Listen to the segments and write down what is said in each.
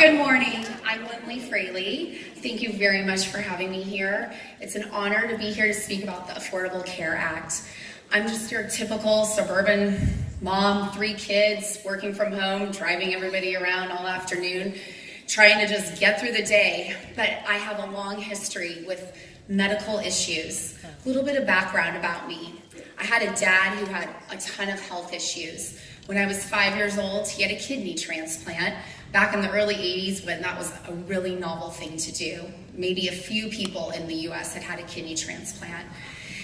Good morning. I'm Lindley Fraley. Thank you very much for having me here. It's an honor to be here to speak about the Affordable Care Act. I'm just your typical suburban mom, 3 kids, working from home, driving everybody around all afternoon, trying to just get through the day. But I have a long history with medical issues. A little bit of background about me. I had a dad who had a ton of health issues. When I was 5 years old, he had a kidney transplant back in the early 80s when that was a really novel thing to do. Maybe a few people in the US had a kidney transplant.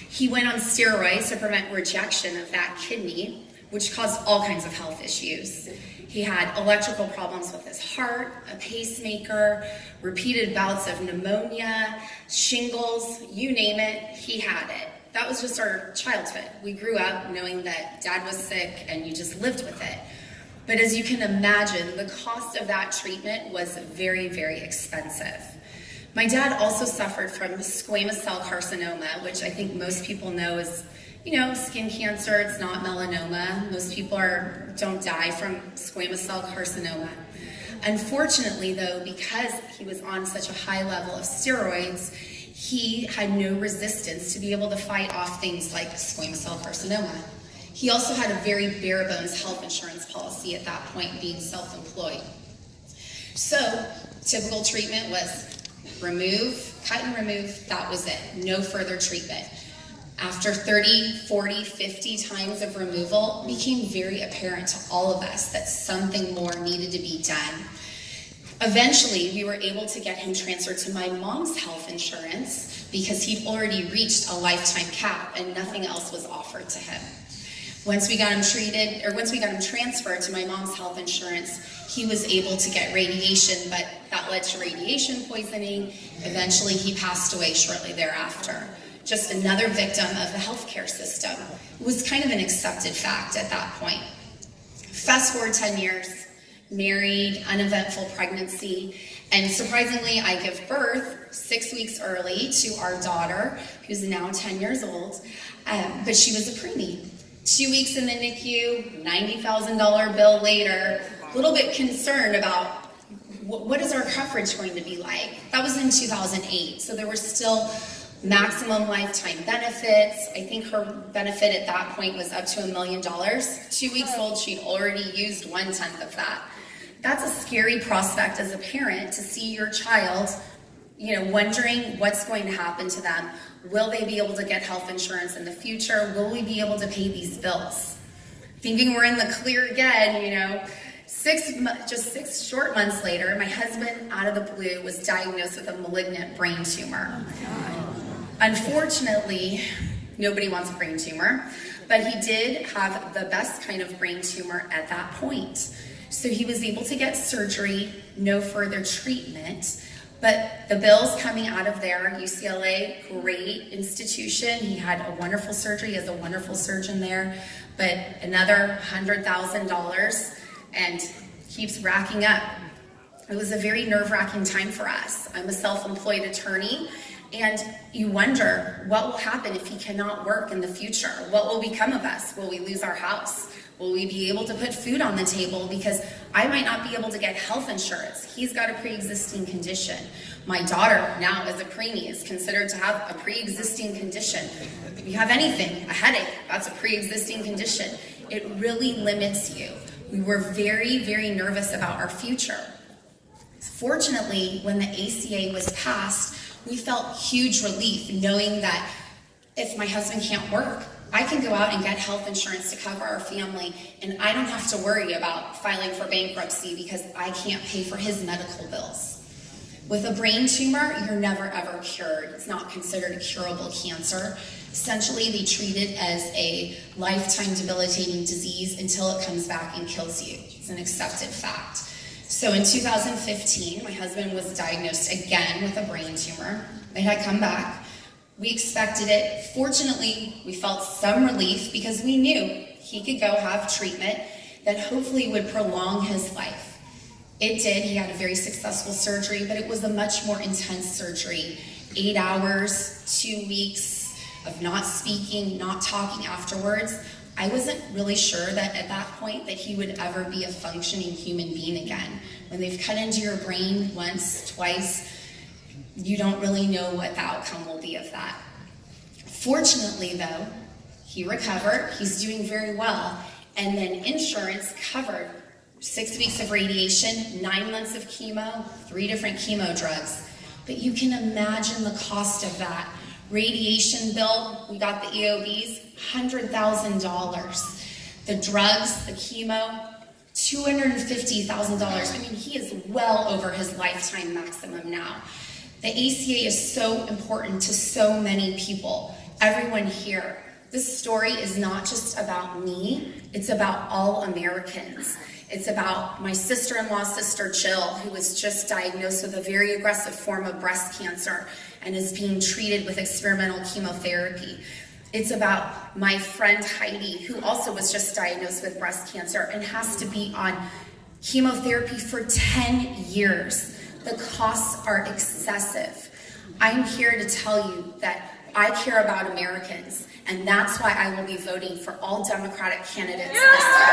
He went on steroids to prevent rejection of that kidney, which caused all kinds of health issues. He had electrical problems with his heart, a pacemaker, repeated bouts of pneumonia, shingles, you name it, he had it. That was just our childhood. We grew up knowing that dad was sick and you just lived with it. But as you can imagine, the cost of that treatment was very, very expensive. My dad also suffered from squamous cell carcinoma, which I think most people know is, skin cancer. It's not melanoma. Most people don't die from squamous cell carcinoma. Unfortunately, though, because he was on such a high level of steroids, he had no resistance to be able to fight off things like squamous cell carcinoma. He also had a very bare bones health insurance policy at that point, being self-employed. So, typical treatment was remove, cut and remove, that was it. No further treatment. After 30, 40, 50 times of removal, it became very apparent to all of us that something more needed to be done. Eventually, we were able to get him transferred to my mom's health insurance because he'd already reached a lifetime cap and nothing else was offered to him. Once we got him transferred to my mom's health insurance, he was able to get radiation, but that led to radiation poisoning. Eventually, he passed away shortly thereafter. Just another victim of the healthcare system. It was kind of an accepted fact at that point. Fast forward 10 years, married, uneventful pregnancy, and surprisingly, I give birth 6 weeks early to our daughter, who's now 10 years old, but she was a preemie. 2 weeks in the NICU, $90,000 bill later, a little bit concerned about what is our coverage going to be like. That was in 2008, so there were still maximum lifetime benefits. I think her benefit at that point was up to $1 million. 2 weeks old, she'd already used 1/10 of that. That's a scary prospect as a parent to see your child, wondering what's going to happen to them. Will they be able to get health insurance in the future? Will we be able to pay these bills? Thinking we're in the clear again, 6 short months later, my husband, out of the blue, was diagnosed with a malignant brain tumor. Unfortunately, nobody wants a brain tumor, but he did have the best kind of brain tumor at that point. So he was able to get surgery, no further treatment, but the bills coming out of there, UCLA, great institution. He had a wonderful surgery, he has a wonderful surgeon there, but another $100,000 and keeps racking up. It was a very nerve-wracking time for us. I'm a self-employed attorney, and you wonder what will happen if he cannot work in the future. What will become of us? Will we lose our house? Will we be able to put food on the table? Because I might not be able to get health insurance. He's got a pre-existing condition. My daughter, now as a preemie, is considered to have a pre-existing condition. If you have anything, a headache, that's a pre-existing condition. It really limits you. We were very, very nervous about our future. Fortunately, when the ACA was passed, we felt huge relief knowing that if my husband can't work, I can go out and get health insurance to cover our family, and I don't have to worry about filing for bankruptcy because I can't pay for his medical bills. With a brain tumor, you're never ever cured. It's not considered a curable cancer. Essentially, they treat it as a lifetime debilitating disease until it comes back and kills you. It's an accepted fact. So in 2015, my husband was diagnosed again with a brain tumor. It had come back. We expected it. Fortunately, we felt some relief because we knew he could go have treatment that hopefully would prolong his life. It did. He had a very successful surgery, but it was a much more intense surgery. 8 hours, 2 weeks of not speaking, not talking afterwards. I wasn't really sure that at that point that he would ever be a functioning human being again. When they've cut into your brain once, twice, you don't really know what the outcome will be of that. Fortunately though, he recovered, he's doing very well, and then insurance covered 6 weeks of radiation, 9 months of chemo, 3 different chemo drugs. But you can imagine the cost of that. Radiation bill, we got the EOBs, $100,000. The drugs, the chemo, $250,000. I mean, he is well over his lifetime maximum now. The ACA is so important to so many people, everyone here. This story is not just about me, it's about all Americans. It's about my sister-in-law, Sister Jill, who was just diagnosed with a very aggressive form of breast cancer and is being treated with experimental chemotherapy. It's about my friend Heidi, who also was just diagnosed with breast cancer and has to be on chemotherapy for 10 years. The costs are excessive. I'm here to tell you that I care about Americans, and that's why I will be voting for all Democratic candidates this year.